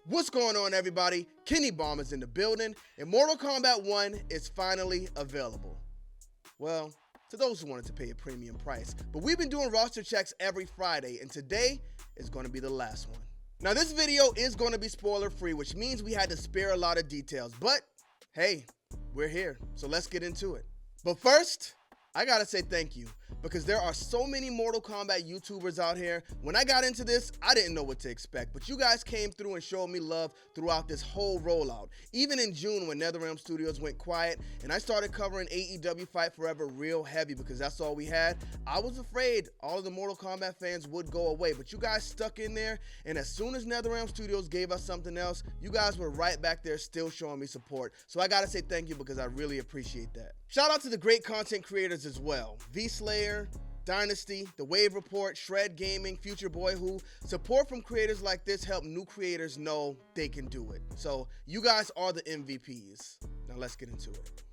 What's going on, everybody? Kenny Bomb is in the building, and Mortal Kombat 1 is finally available. Well, to those who wanted to pay a premium price. But we've been doing roster checks every Friday, and today is going to be the last one. Now, this video is going to be spoiler-free, which means we had to spare a lot of details. But, hey, we're here, so let's get into it. But first, I gotta say thank you, because there are so many Mortal Kombat YouTubers out here. When I got into this, I didn't know what to expect, but you guys came through and showed me love throughout this whole rollout. Even in June when Netherrealm Studios went quiet and I started covering AEW Fight Forever real heavy because that's all we had, I was afraid all of the Mortal Kombat fans would go away, but you guys stuck in there, and as soon as Netherrealm Studios gave us something else, you guys were right back there still showing me support. So I gotta say thank you, because I really appreciate that. Shout out to the great content creators as well. V-Slayer, Dynasty, The Wave Report, Shred Gaming, Future Boyhood. Support from creators like this help new creators know they can do it. So you guys are the MVPs. Now let's get into it.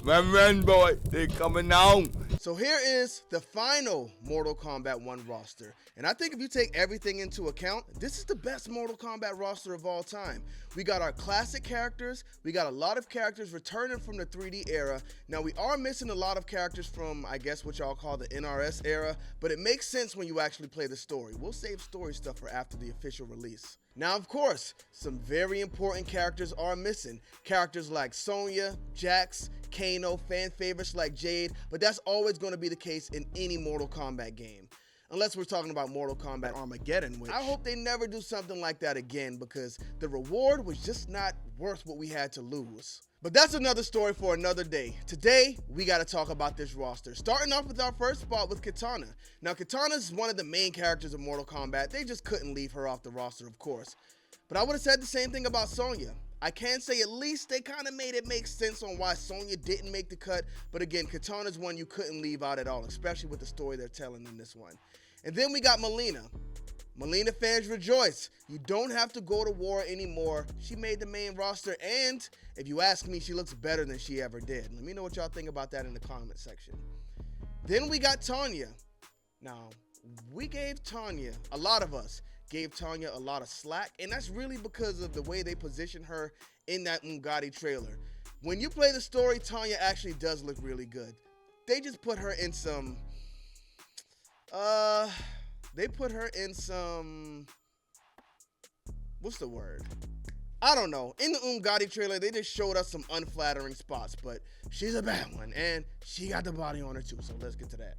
Run, boy, they coming on. So here is the final Mortal Kombat 1 roster. And I think if you take everything into account, this is the best Mortal Kombat roster of all time. We got our classic characters. We got a lot of characters returning from the 3D era. Now, we are missing a lot of characters from, I guess, what y'all call the NRS era, but it makes sense when you actually play the story. We'll save story stuff for after the official release. Now, of course, some very important characters are missing. Characters like Sonya, Jax, Kano, fan favorites like Jade, but that's always going to be the case in any Mortal Kombat game. Unless we're talking about Mortal Kombat Armageddon, which I hope they never do something like that again, because the reward was just not worth what we had to lose. But that's another story for another day. Today, we got to talk about this roster. Starting off with our first spot with Kitana. Now, Kitana is one of the main characters of Mortal Kombat. They just couldn't leave her off the roster, of course. But I would have said the same thing about Sonya. I can say at least they kind of made it make sense on why Sonya didn't make the cut. But again, Kitana's one you couldn't leave out at all, especially with the story they're telling in this one. And then we got Mileena. Mileena fans rejoice. You don't have to go to war anymore. She made the main roster, and if you ask me, she looks better than she ever did. Let me know what y'all think about that in the comment section. Then we got Tanya. Now, we gave Tanya, a lot of us gave Tanya a lot of slack, and that's really because of the way they positioned her in that Mungadi trailer. When you play the story, Tanya actually does look really good. They just put her in some, what's the word? I don't know. In the Umgadi trailer, they just showed us some unflattering spots, but she's a bad one, and she got the body on her too, so let's get to that.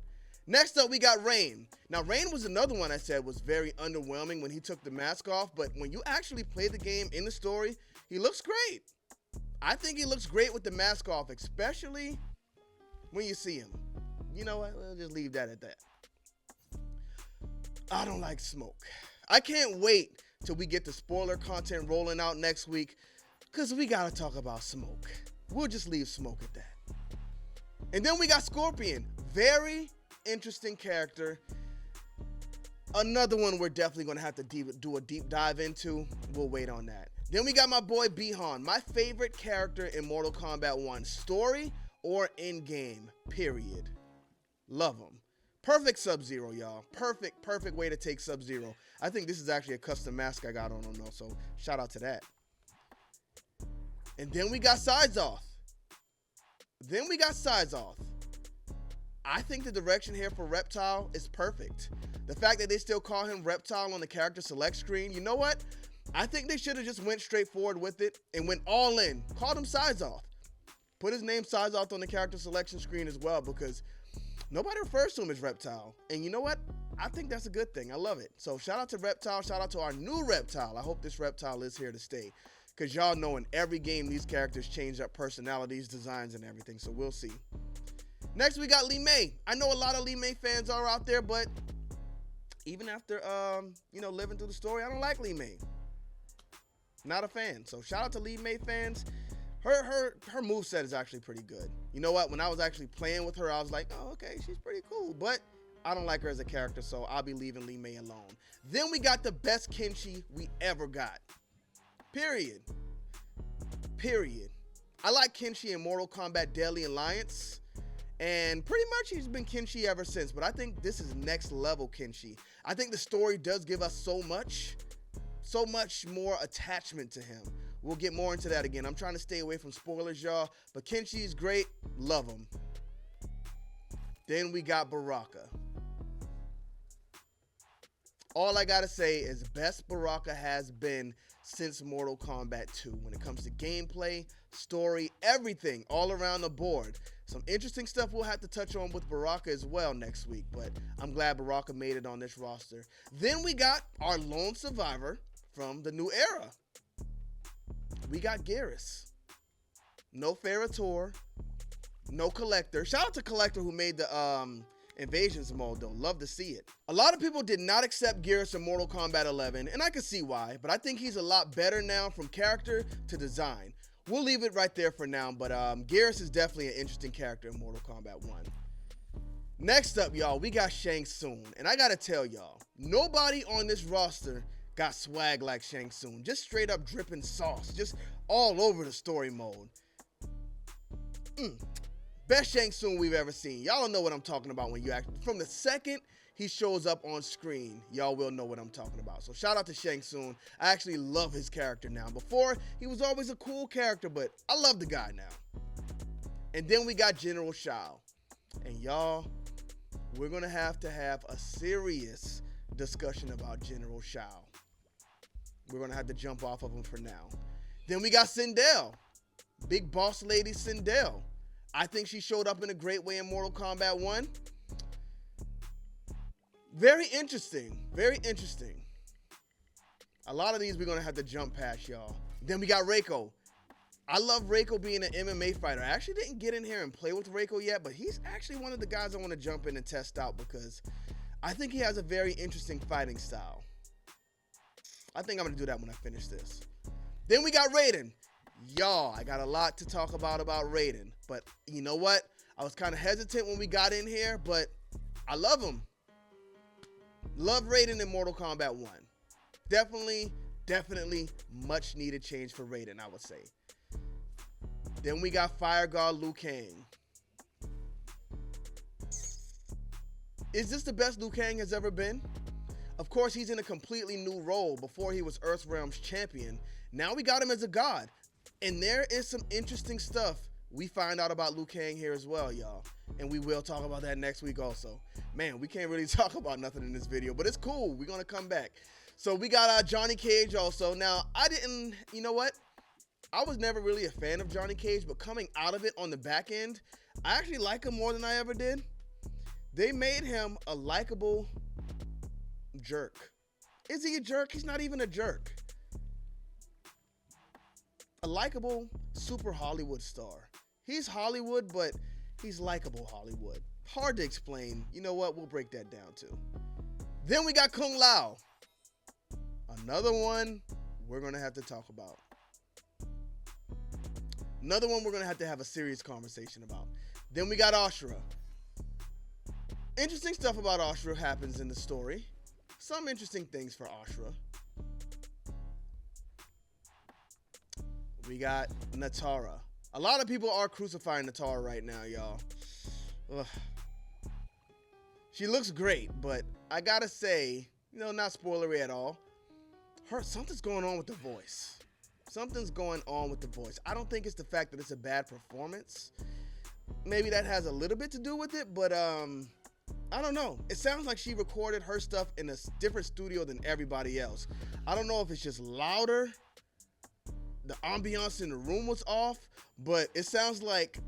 Next up, we got Rain. Now, Rain was another one I said was very underwhelming when he took the mask off, but when you actually play the game in the story, he looks great. I think he looks great with the mask off, especially when you see him. You know what? We'll just leave that at that. I don't like Smoke. I can't wait till we get the spoiler content rolling out next week, because we got to talk about Smoke. We'll just leave Smoke at that. And then we got Scorpion. Very interesting character. Another one we're definitely going to have to do a deep dive into. We'll wait on that. Then we got my boy Bihan, my favorite character in Mortal Kombat 1. Story or in-game, period. Love him. Perfect Sub-Zero, y'all. Perfect way to take Sub-Zero. I think this is actually a custom mask I got on him, though, so shout out to that. And then we got Syzoth. I think the direction here for Reptile is perfect. The fact that they still call him Reptile on the character select screen, you know what? I think they should have just went straight forward with it and went all in. Called him Syzoth. Put his name Syzoth on the character selection screen as well, because nobody refers to him as Reptile. And you know what? I think that's a good thing. I love it. So shout out to Reptile. Shout out to our new Reptile. I hope this Reptile is here to stay, because y'all know in every game these characters change up personalities, designs, and everything. So we'll see. Next, we got Li Mei. I know a lot of Li Mei fans are out there, but even after, living through the story, I don't like Li Mei. Not a fan. So shout out to Li Mei fans. Her moveset is actually pretty good. You know what? When I was actually playing with her, I was like, oh, okay, she's pretty cool. But I don't like her as a character, so I'll be leaving Li Mei alone. Then we got the best Kenshi we ever got. Period. I like Kenshi in Mortal Kombat Deadly Alliance. And pretty much he's been Kenshi ever since, but I think this is next level Kenshi. I think the story does give us so much more attachment to him. We'll get more into that again. I'm trying to stay away from spoilers, y'all, but Kenshi is great. Love him. Then we got Baraka. All I gotta say is best Baraka has been since Mortal Kombat 2 when it comes to gameplay, story, everything all around the board. Some interesting stuff we'll have to touch on with Baraka as well next week, but I'm glad Baraka made it on this roster. Then we got our lone survivor from the new era. We got Garrus. No Ferrator, no Collector. Shout out to Collector who made the Invasions mode though. Love to see it. A lot of people did not accept Garrus in Mortal Kombat 11, and I can see why, but I think he's a lot better now from character to design. We'll leave it right there for now, but Garrus is definitely an interesting character in Mortal Kombat 1. Next up, y'all, we got Shang Tsung, and I gotta tell y'all, nobody on this roster got swag like Shang Tsung. Just straight up dripping sauce, just all over the story mode. Best Shang Tsung we've ever seen. Y'all don't know what I'm talking about when you act. From the second he shows up on screen, y'all will know what I'm talking about. So shout out to Shang Tsung. I actually love his character now. Before, he was always a cool character, but I love the guy now. And then we got General Shao. And y'all, we're gonna have to have a serious discussion about General Shao. We're gonna have to jump off of him for now. Then we got Sindel. Big boss lady Sindel. I think she showed up in a great way in Mortal Kombat 1. Very interesting. Very interesting. A lot of these we're going to have to jump past, y'all. Then we got Reiko. I love Reiko being an MMA fighter. I actually didn't get in here and play with Reiko yet, but he's actually one of the guys I want to jump in and test out because I think he has a very interesting fighting style. I think I'm going to do that when I finish this. Then we got Raiden. Y'all, I got a lot to talk about Raiden, but you know what? I was kind of hesitant when we got in here, but I love him. Love Raiden in Mortal Kombat 1. Definitely much needed change for Raiden, I would say. Then we got Fire God Liu Kang. Is this the best Liu Kang has ever been? Of course, he's in a completely new role. Before he was Earthrealm's champion. Now we got him as a god. And there is some interesting stuff we find out about Liu Kang here as well, y'all. And we will talk about that next week also. Man, we can't really talk about nothing in this video, but it's cool. We're going to come back. So we got Johnny Cage also. Now, you know what? I was never really a fan of Johnny Cage, but coming out of it on the back end, I actually like him more than I ever did. They made him a likable jerk. Is he a jerk? He's not even a jerk. A likable super Hollywood star. He's Hollywood, but he's likable Hollywood. Hard to explain. You know what? We'll break that down too. Then we got Kung Lao. Another one we're going to have to talk about. Another one we're going to have a serious conversation about. Then we got Ashura. Interesting stuff about Ashura happens in the story. Some interesting things for Ashura. We got Natara. A lot of people are crucifying Natara right now, y'all. Ugh. She looks great, but I gotta say, not spoilery at all. Something's going on with the voice. Something's going on with the voice. I don't think it's the fact that it's a bad performance. Maybe that has a little bit to do with it, but I don't know. It sounds like she recorded her stuff in a different studio than everybody else. I don't know if it's just louder. The ambiance in the room was off, but it sounds like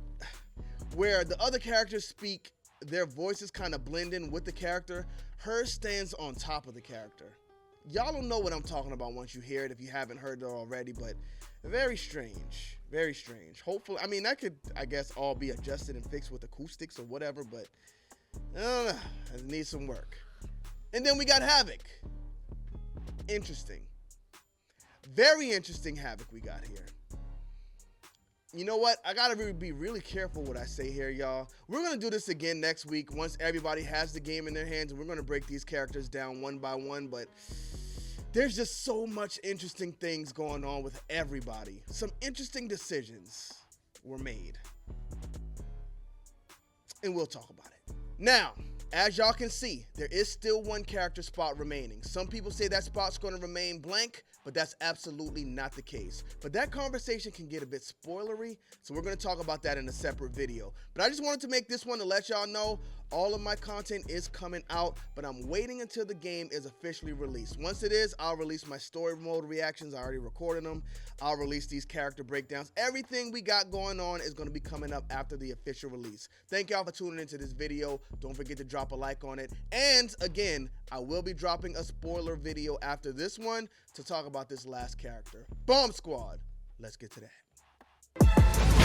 where the other characters speak, their voices kind of blend in with the character. Hers stands on top of the character. Y'all don't know what I'm talking about once you hear it if you haven't heard it already, but very strange. Very strange. Hopefully, that could, I guess, all be adjusted and fixed with acoustics or whatever, but I don't know. It needs some work. And then we got Havoc. Interesting. Very interesting Havoc we got here. You know what? I gotta be really careful what I say here, y'all. We're gonna do this again next week once everybody has the game in their hands, and we're gonna break these characters down one by one, but there's just so much interesting things going on with everybody. Some interesting decisions were made. and we'll talk about it. Now, as y'all can see, there is still one character spot remaining. Some people say that spot's going to remain blank, but that's absolutely not the case. But that conversation can get a bit spoilery, so we're going to talk about that in a separate video. But I just wanted to make this one to let y'all know all of my content is coming out, but I'm waiting until the game is officially released. Once it is, I'll release my story mode reactions. I already recorded them. I'll release these character breakdowns. Everything we got going on is going to be coming up after the official release. Thank y'all for tuning into this video. Don't forget to drop a like on it. And again, I will be dropping a spoiler video after this one to talk about this last character. Bomb Squad. Let's get to that.